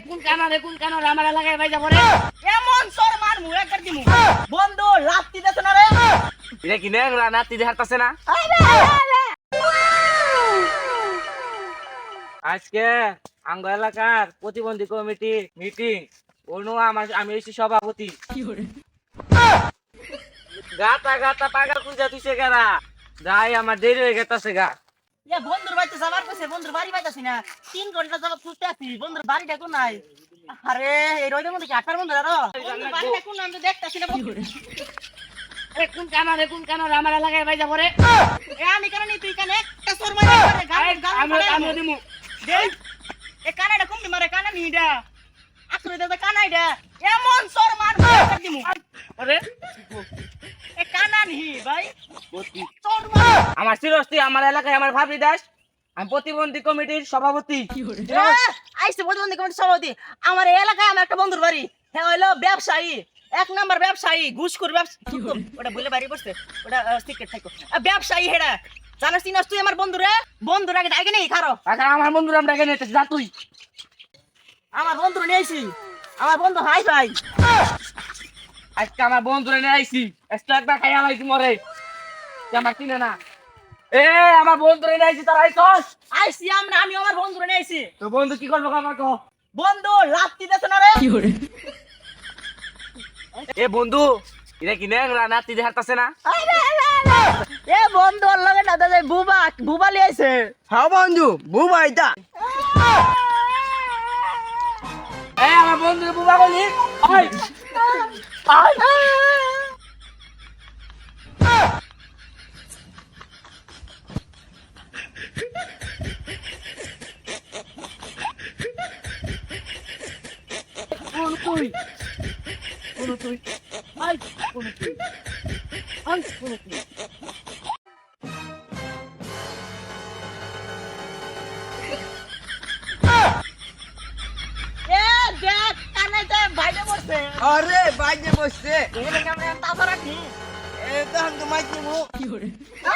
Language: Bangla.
কোন কানা রে আমার এলাকায় ভাই যাবো রে। এমন সর মার মুখ একবার দিমু বন্ধু লাত্তি দেছ না রে এটা কি নেংরা নাতি দেখাতাছে না। আজকে আঙ্গ এলাকার প্রতিবন্ধী কমিটি মিটিং অনু আমি হইছি সভাপতি। গাতা গাতা পাগল পূজা তুইছে কেনা যাই আমার দেরি হয়ে গেছে গা। এ বন্ধুর বাড়িতে যাবার কইছে বন্ধুর বাড়ি পাইতাছি না 3 ঘন্টা যাবত খুঁজতে আছি বন্ধুর বাড়িটা কোন নাই। আরে এই রোদের মধ্যে কি আটার বন্ধু আরো বন্ধুর বাড়িটা কোন আমি তো দেখতাছি না কোন কানা রে আমার এলাকায় ভাই যাবো রে। এ আমি কেন নি তুই কেন একটা সর মারি করে আমি দিমু দে এ কানাডা কুমড়ি মারে কানা নিডা আসলে দাদা কানাইডা এমন সর মার মুখ দিমু আরে এ কানা নি ভাই সর মার আমার চিরস্তি আমার এলাকায় আমার ভাবি দাস আমি প্রতিবন্ধী কমিটির সভাপতি। আইসে প্রতিবন্ধী কমিটির সভাপতি আমার এই এলাকায় আমার একটা বন্ধুর বাড়ি হ্যাঁ হইলো ব্যবসায়ী 1 নাম্বার ব্যবসায়ী ঘুষখোর ব্যবসা ওটা বলে বাড়ি বসছে ওটা সিক্রেট থাকো ব্যবসায়ী হেডা জানাস চিনাস তুই আমার বন্ধুর আগে ডাকে নেই খারো আচ্ছা আমার বন্ধুরা আমরা এখানে যা তুই আমার বন্ধুর নিয়ে আইছি আমার বন্ধু হাই ভাই আজকে আমার বন্ধুরা নিয়ে আইছি একবার খাইয়া লাইছি মরে আমার চিনে না। এ আমার বন্ধুরা নিয়ে আইছি তারা আইছি আমি আমার বন্ধুর নিয়ে আইছি তো বন্ধু কি করবো আমার কো বন্ধু লাত্তি দেছ না রে এ বন্ধু এটা কি নেংরা নাতি দেখাতাছে না। এ বন্ধু ওর লগে না দাদা বুবা লিয়ে আইছে হ্যাঁ বন্ধু বুবা এটা এ আমার বন্ধু বুবা বলি আই আই কোন তুই আই কোন তুই আই কোন তুই এ দেখ কানাইতে ভাইতে পড়ছে আরে বাইরে বসছে এখানে কেমন তাছাড়া কি এটা হাঙ্গ মাইকে মু আ